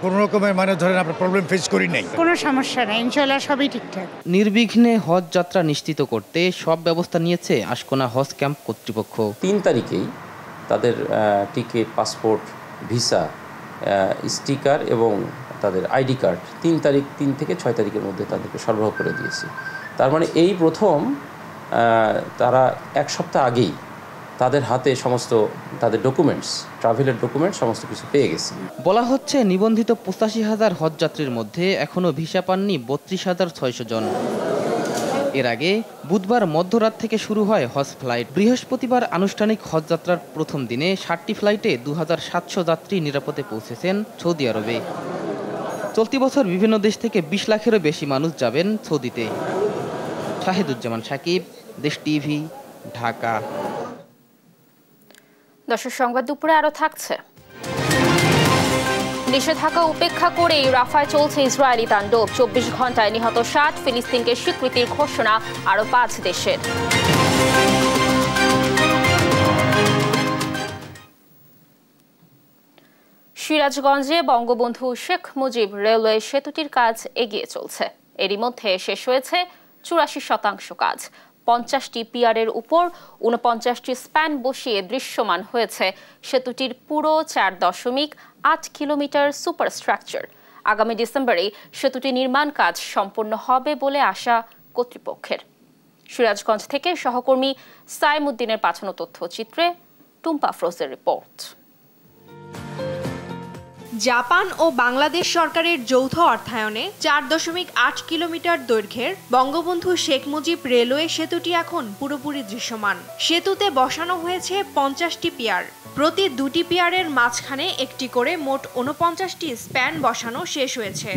কোনো রকমের মানে ধরেন আপনার প্রবলেম ফেস করি নাই, কোনো সমস্যা নেই, ইনশাআল্লাহ সবই ঠিকঠাক। নির্বিঘ্নে হজ যাত্রা নিশ্চিত করতে সব ব্যবস্থা নিয়েছে আশকোনা হজ ক্যাম্প কর্তৃপক্ষ। 3 তারিখেই তাদের টিকিট, পাসপোর্ট, ভিসা, স্টিকার এবং তাদের আইডি কার্ড 3 থেকে 6 তারিখের মধ্যে তাদেরকে সরবরাহ করে দিয়েছি। তার মানে এই প্রথম তারা 1 সপ্তাহ আগেই তাদের হাতে সমস্ত তাদের ডকুমেন্টস, ট্রাভেলের ডকুমেন্টস সমস্ত কিছু পেয়ে গেছে। বলা হচ্ছে নিবন্ধিত 85,000 হজযাত্রীর মধ্যে এখনও ভিসা পাননি 32,600 জন। এর আগে বুধবার মধ্যরাত থেকে শুরু হয় হজ ফ্লাইট। বৃহস্পতিবার আনুষ্ঠানিক হজযাত্রার প্রথম দিনে 60টি ফ্লাইটে 2700 যাত্রী নিরাপদে পৌঁছেছেন সৌদি আরবে। চলতি বছর বিভিন্ন দেশ থেকে 20 লাখেরও বেশি মানুষ যাবেন সৌদিতে। শাহিদুজ্জামান সাকিব, দেশ টিভি, ঢাকা। দর্শক, সংবাদ দুপুরে আরো থাকছে। নিষেধাজ্ঞা উপেক্ষা করেই রাফায় চলছে ইসরায়েলি তাণ্ডব। 24 ঘন্টায় নিহত 60, ফিলিস্তিনকে স্বীকৃতির ঘোষণা আরো 5 দেশের। সিরাজগঞ্জে বঙ্গবন্ধু শেখ মুজিব রেলওয়ে সেতুটির কাজ এগিয়ে চলছে। এরই মধ্যে শেষ হয়েছে 84% কাজ। 50টি পিয়ারের উপর 49টি স্প্যান বসিয়ে দৃশ্যমান হয়েছে সেতুটির পুরো 4.8 কিলোমিটার সুপারস্ট্রাকচার। আগামী ডিসেম্বরে সেতুটি নির্মাণ কাজ সম্পন্ন হবে বলে আশা কর্তৃপক্ষের। সিরাজগঞ্জ থেকে সহকর্মী সাইমুদ্দিনের পাঠানো তথ্যচিত্রে টুম্পা ফ্রোজের রিপোর্ট। জাপান ও বাংলাদেশ সরকারের যৌথ অর্থায়নে 4.8 কিলোমিটার দৈর্ঘ্যের বঙ্গবন্ধু শেখ মুজিব রেলওয়ে সেতুটি এখন পুরোপুরি দৃশ্যমান। সেতুতে বসানো হয়েছে 50টি পিয়ার। প্রতি 2টি পিয়ারের মাঝখানে একটি করে মোট 49টি স্প্যান বসানো শেষ হয়েছে।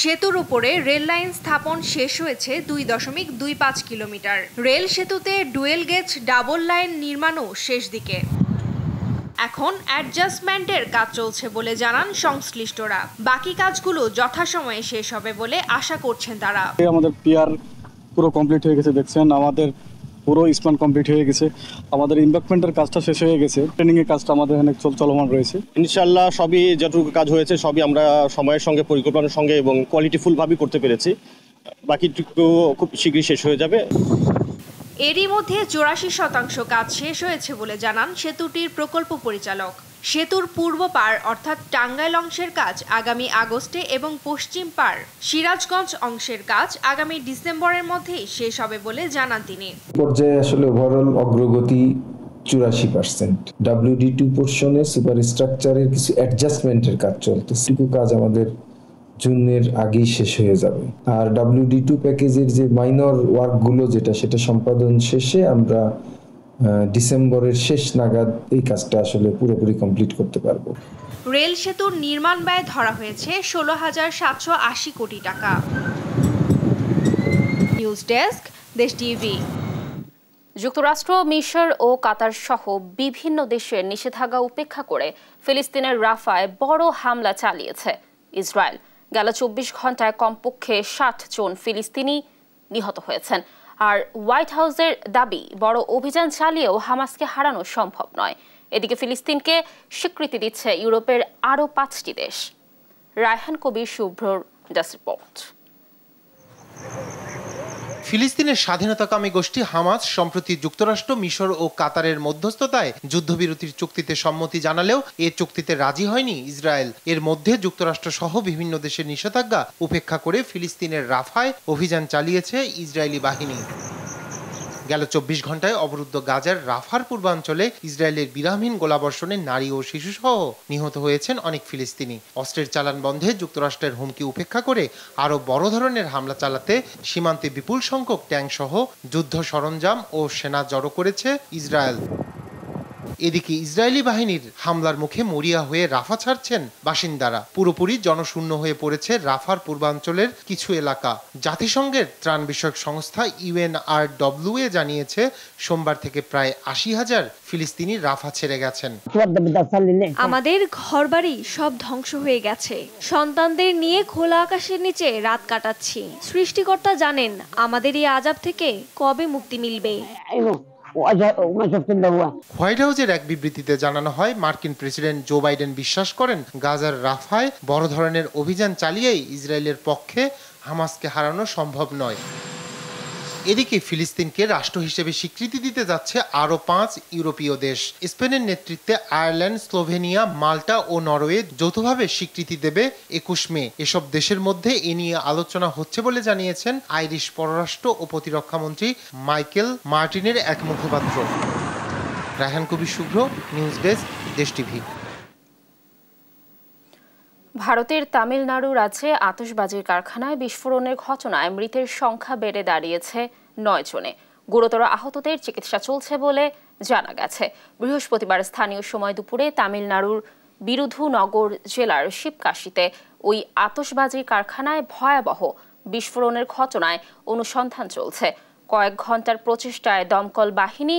সেতুর উপরে রেল লাইন স্থাপন শেষ হয়েছে 2.25 কিলোমিটার। রেল সেতুতে ডুয়েল গেজ ডাবল লাইন নির্মাণও শেষ দিকে। এখন অ্যাডজাস্টমেন্টের কাজ চলছে বলে জানান সংশ্লিষ্টরা। বাকি কাজগুলো যথাসময়ে শেষ হবে বলে আশা করছেন তারা। আমাদের পিয়ার পুরো কমপ্লিট হয়ে গেছে, দেখছেন আমাদের পুরো স্প্যান কমপ্লিট হয়ে গেছে। আমাদের ইনভেস্টমেন্টের কাজটা শেষ হয়ে গেছে, ট্রেনিং এর কাজটা আমাদের এখানে চলমান রয়েছে। ইনশাআল্লাহ সবই যতটুকু কাজ হয়েছে সবই আমরা সময়ের সঙ্গে, পরিকল্পনার সঙ্গে এবং কোয়ালিটিফুলভাবে করতে পেরেছি। বাকিটুকু খুব শীঘ্রই শেষ হয়ে যাবে। এরই মধ্যে 84% কাজ শেষ হয়েছে বলে জানান সেতুটির প্রকল্প পরিচালক। সেতুর পূর্ব পার অর্থাৎ টাঙ্গাইল অংশের কাজ আগামী আগস্টে এবং পশ্চিম পার সিরাজগঞ্জ অংশের কাজ আগামী ডিসেম্বরের মধ্যেই শেষ হবে বলে জানান তিনি। পর্যায়ে আসলে ওভারঅল অগ্রগতি 84%। WD2 পোর্শনে সুপার স্ট্রাকচারের কিছু অ্যাডজাস্টমেন্টের কাজ চলতেছে। কাজ আমাদের জুনের আগেই শেষ হয়ে যাবে। আর WD2 প্যাকেজের যে মাইনর ওয়ার্কগুলো সেটা সম্পাদন শেষে আমরা ডিসেম্বরের শেষ নাগাদ এই কাজটা আসলে পুরোপুরি কমপ্লিট করতে পারবো। রেল সেতুর নির্মাণ ব্যয় ধরা হয়েছে 16,780 কোটি টাকা। নিউজ ডেস্ক, দেশ টিভি। যুক্তরাষ্ট্র, মিশর ও কাতার সহ বিভিন্ন দেশের নিষেধাজ্ঞা উপেক্ষা করে ফিলিস্তিনের রাফায় বড় হামলা চালিয়েছে ইসরায়েল। গেল 24 ঘন্টায় কমপক্ষে 60 জন ফিলিস্তিনি নিহত হয়েছেন। আর হোয়াইট হাউসের দাবি, বড় অভিযান চালিয়েও হামাসকে হারানো সম্ভব নয়। এদিকে ফিলিস্তিনকে স্বীকৃতি দিচ্ছে ইউরোপের আরও 5টি দেশ। রায়হান কবির শুভ্রর ডেস্ক রিপোর্ট। ফিলিস্তিনের স্বাধীনতাকামী গোষ্ঠী হামাস সম্প্রতি যুক্তরাষ্ট্র, মিশর ও কাতারের মধ্যস্থতায় যুদ্ধবিরতির চুক্তিতে সম্মতি জানালেও এ চুক্তিতে রাজি হয়নি ইসরায়েল। এর মধ্যে যুক্তরাষ্ট্র সহ বিভিন্ন দেশের নিষেধাজ্ঞা উপেক্ষা করে ফিলিস্তিনের রাফায় অভিযান চালিয়েছে ইসরায়েলি বাহিনী। গেল 24 ঘন্টায় অবরুদ্ধ গাজার রাফার পূর্বাঞ্চলে ইসরায়েলের বিরামহীন গোলাবর্ষণে নারী ও শিশুসহ নিহত হয়েছেন অনেক ফিলিস্তিনি। অস্ত্রের চালান বন্ধে যুক্তরাষ্ট্রের হুমকি উপেক্ষা করে আরও বড় ধরনের হামলা চালাতে সীমান্তে বিপুল সংখ্যক ট্যাঙ্কসহ যুদ্ধ সরঞ্জাম ও সেনা জড়ো করেছে ইসরায়েল। এদিকে ইসরায়েলি বাহিনীর হামলার মুখে মরিয়া হয়ে রাফা ছাড়ছেন বাসিন্দারা। পুরোপুরি জনশূন্য হয়ে পড়েছে রাফার পূর্বাঞ্চলের কিছু এলাকা। জাতিসংঘের ত্রাণ বিষয়ক সংস্থা UNRWA জানিয়েছে সোমবার থেকে প্রায় 80,000 ফিলিস্তিনি রাফা ছেড়ে গেছেন। আমাদের ঘরবাড়ি সব ধ্বংস হয়ে গেছে। সন্তানদের নিয়ে খোলা আকাশের নিচে রাত কাটাচ্ছি। সৃষ্টিকর্তা জানেন আমাদের এই আযাব থেকে কবে মুক্তি মিলবে। হোয়াইট হাউসের এক বিবৃতিতে জানানো হয়, মার্কিন প্রেসিডেন্ট জো বাইডেন বিশ্বাস করেন গাজার রাফায় বড় ধরনের অভিযান চালিয়েই ইসরায়েলের পক্ষে হামাসকে হারানো সম্ভব নয়। এদিকে ফিলিস্তিনকে রাষ্ট্র হিসেবে স্বীকৃতি দিতে যাচ্ছে আরও 5 ইউরোপীয় দেশ। স্পেনের নেতৃত্বে আয়ারল্যান্ড, স্লোভেনিয়া, মাল্টা ও নরওয়ে যৌথভাবে স্বীকৃতি দেবে 21 মে। এসব দেশের মধ্যে এ নিয়ে আলোচনা হচ্ছে বলে জানিয়েছেন আইরিশ পররাষ্ট্র ও প্রতিরক্ষামন্ত্রী মাইকেল মার্টিনের এক মুখপাত্র। রায়হান কবির শুভ্র, নিউজ ডেস্ক, দেশ টিভি। ভারতের তামিলনাড়ু রাজ্যে আতশবাজির কারখানায় বিস্ফোরণের ঘটনায় মৃতের সংখ্যা বেড়ে দাঁড়িয়েছে 9 জনে। গুরুতর আহতদের চিকিৎসা চলছে বলে জানা গেছে। বৃহস্পতিবার স্থানীয় সময় দুপুরে তামিলনাড়ুর বিরুধুনগর জেলার শিবকাশিতে ওই আতশবাজির কারখানায় ভয়াবহ বিস্ফোরণের ঘটনায় অনুসন্ধান চলছে। কয়েক ঘন্টার প্রচেষ্টায় দমকল বাহিনী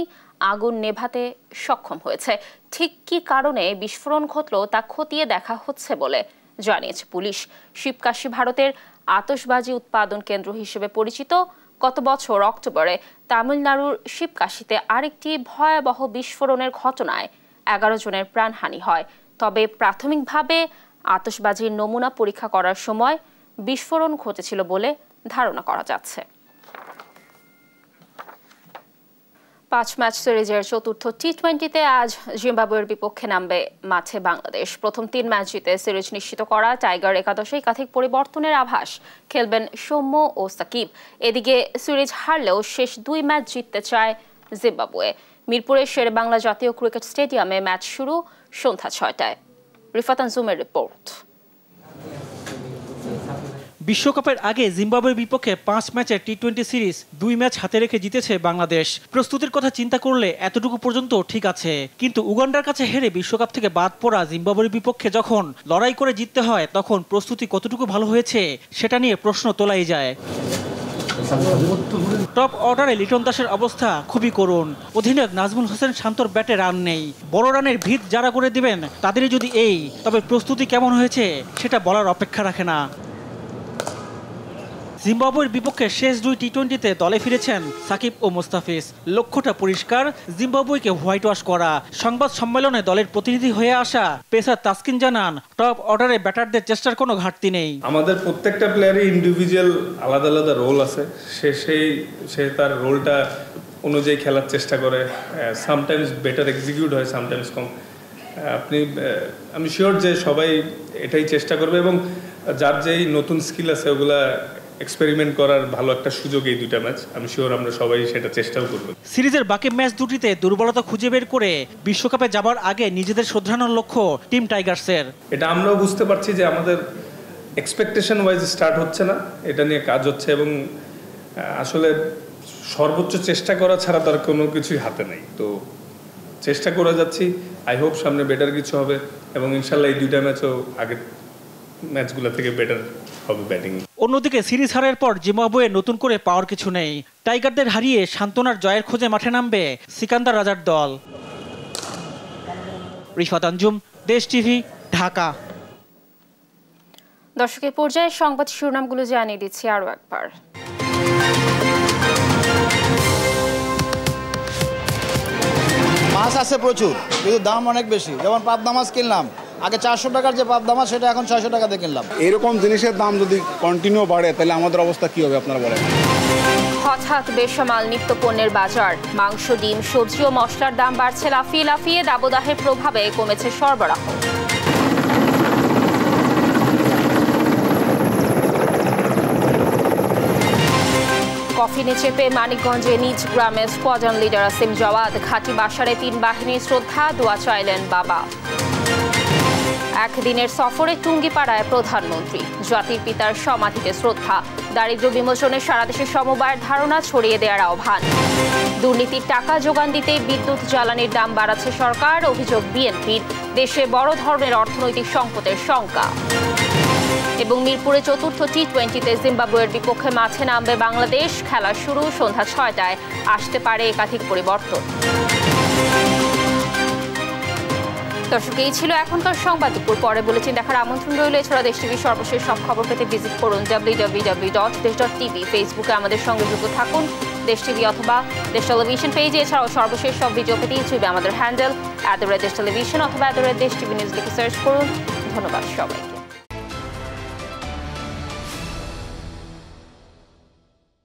আগুন নেভাতে সক্ষম হয়েছে। ঠিক কী কারণে বিস্ফোরণ ঘটল তা খতিয়ে দেখা হচ্ছে বলে জানিয়েছে পুলিশ। শিবকাশি ভারতের আতশবাজি উৎপাদন কেন্দ্র হিসেবে পরিচিত। গত বছর অক্টোবরে তামিলনাড়ুর শিবকাশিতে আরেকটি ভয়াবহ বিস্ফোরণের ঘটনায় 11 জনের প্রাণহানি হয়। তবে প্রাথমিকভাবে আতশবাজির নমুনা পরীক্ষা করার সময় বিস্ফোরণ ঘটেছিল বলে ধারণা করা যাচ্ছে। 5 ম্যাচ সিরিজের চতুর্থ টি-20তে আজ জিম্বাবুয়ের বিপক্ষে নামবে মাঠে বাংলাদেশ। প্রথম 3 ম্যাচ জিতে সিরিজ নিশ্চিত করা টাইগার একাদশে একাধিক পরিবর্তনের আভাস। খেলবেন সৌম্য ও সাকিব। এদিকে সিরিজ হারলেও শেষ 2 ম্যাচ জিততে চায় জিম্বাবুয়ে। মিরপুরের শেরেবাংলা জাতীয় ক্রিকেট স্টেডিয়ামে ম্যাচ শুরু সন্ধ্যা 6টায়। রিফাত আনজুমের রিপোর্ট। বিশ্বকাপের আগে জিম্বাবুয়ের বিপক্ষে 5 ম্যাচের টি-20 সিরিজ 2 ম্যাচ হাতে রেখে জিতেছে বাংলাদেশ। প্রস্তুতির কথা চিন্তা করলে এতটুকু পর্যন্ত ঠিক আছে, কিন্তু উগান্ডার কাছে হেরে বিশ্বকাপ থেকে বাদ পড়া জিম্বাবুয়ের বিপক্ষে যখন লড়াই করে জিততে হয়, তখন প্রস্তুতি কতটুকু ভালো হয়েছে সেটা নিয়ে প্রশ্ন তোলাই যায়। টপ অর্ডারে লিটন দাসের অবস্থা খুবই করুণ। অধিনায়ক নাজমুল হোসেন শান্তর ব্যাটে রান নেই। বড় রানের ভিত যারা করে দিবেন তাদেরই যদি এই, তবে প্রস্তুতি কেমন হয়েছে সেটা বলার অপেক্ষা রাখে না। জিম্বাবুয়ের বিপক্ষে শেষ 2 টি-20তে দলে ফিরেছেন সাকিব ও মুস্তাফিজ। লক্ষ্যটা পরিষ্কার, জিম্বাবুয়েকে হোয়াইট ওয়াশ করা। সংবাদ সম্মেলনে দলের প্রতিনিধি হয়ে আসা পেসার তাসকিন জানান, টপ অর্ডারে ব্যাটারদের চেষ্টার কোনো ঘাটতি নেই। আমাদের প্রত্যেকটা প্লেয়ারই ইন্ডিভিজুয়াল আলাদা আলাদা রোল আছে। সে তার রোলটা অনুযায়ী খেলার চেষ্টা করে। সামটাইমস বেটার এক্সিকিউট হয়, সামটাইমস কম। আমি শিওর যে সবাই এটাই চেষ্টা করবে এবং যার যেই নতুন স্কিল আছে ওগুলা এক্সপেরিমেন্ট করার ভালো একটা সুযোগ এই 2টা ম্যাচ। আমি শিওর আমরা সবাই সেটা চেষ্টাও করব। সিরিজের বাকি ম্যাচ দুটিতে দুর্বলতা খুঁজে বের করে বিশ্বকাপে যাবার আগে নিজেদের শোধরানোর লক্ষ্য টিম টাইগার্সের। এটা আমরাও বুঝতে পারছি যে আমাদের এক্সপেকটেশন ওয়াইজ স্টার্ট হচ্ছে না, এটা নিয়ে কাজ হচ্ছে এবং আসলে সর্বোচ্চ চেষ্টা করা ছাড়া তার কোনো কিছুই হাতে নেই। তো চেষ্টা করে যাচ্ছি, আই হোপ সামনে বেটার কিছু হবে এবং ইনশাল্লাহ এই 2টা ম্যাচও আগের ম্যাচগুলো থেকে বেটার হবে ব্যাটিং। অন্যদিকে সিরিজ হারের পর জিম্বাবুয়ে নতুন করে পাওয়ার কিছু নেই। টাইগারদের হারিয়ে সান্ত্বনার জয়ের খোঁজে মাঠে নামবে সিকান্দার রাজার দল। রিফাত আনজুম, দেশ টিভি, ঢাকা। দর্শকের পর্যায়ে সংবাদ শিরোনামগুলো জানিয়ে দিচ্ছি আরও একবার। মাছ আছে প্রচুর, কিন্তু দাম অনেক বেশি। যেমন পাবদা মাছ কিনলাম, আগে 400 টাকার যে পাবদা মাছ সেটা এখন 600 টাকা দিয়ে কিনলাম। এরকম জিনিসের দাম যদি কন্টিনিউ বাড়ে তাহলে আমাদের অবস্থা কি হবে আপনারা বলেন। হঠাৎ বেসামাল নিত্যপণ্যের বাজার। মাংস, ডিম, সবজি ও মশলার দাম বাড়ছে লাফিয়ে লাফিয়ে। দাবদাহের প্রভাবে কমেছে সরবরাহ। কফিনে চেপে মানিকগঞ্জে নিজ গ্রামে স্কোয়াড্রন লিডার আসিম জাওয়াদ। ঘাঁটি বাসারে 3 বাহিনীর শ্রদ্ধা, দোয়া চাইলেন বাবা। একদিনের সফরে টুঙ্গিপাড়ায় প্রধানমন্ত্রী। জাতির পিতার সমাধিতে শ্রদ্ধা। দারিদ্র্য বিমোচনে সারা দেশে সমবায়ের ধারণা ছড়িয়ে দেওয়ার আহ্বান। দুর্নীতির টাকা যোগান দিতে বিদ্যুৎ জ্বালানির দাম বাড়াচ্ছে সরকার, অভিযোগ বিএনপির। দেশে বড় ধরনের অর্থনৈতিক সংকটের শঙ্কা। এবং মিরপুরে চতুর্থ টি-20তে জিম্বাবুয়ের বিপক্ষে মাঠে নামবে বাংলাদেশ। খেলা শুরু সন্ধ্যা 6টায়। আসতে পারে একাধিক পরিবর্তন। দর্শক, এই ছিল এখনকার সংবাদ দুপুর। পরে বুলেটিন দেখার আমন্ত্রণ রইল। এছাড়া দেশ টিভির সর্বশেষ সব খবর পেতে ভিজিট করুন www.desh.tv। ফেসবুকে আমাদের সঙ্গে যুক্ত থাকুন। দেশ টিভি অথবা দেশ টেলিভিশন পেজে। এছাড়াও সর্বশেষ সব ভিডিও পেতে ইউটিউবে আমাদের হ্যান্ডেল @দেশ টেলিভিশন অথবা @দেশ টিভি নিউজ লিখে সার্চ করুন। ধন্যবাদ সবাইকে।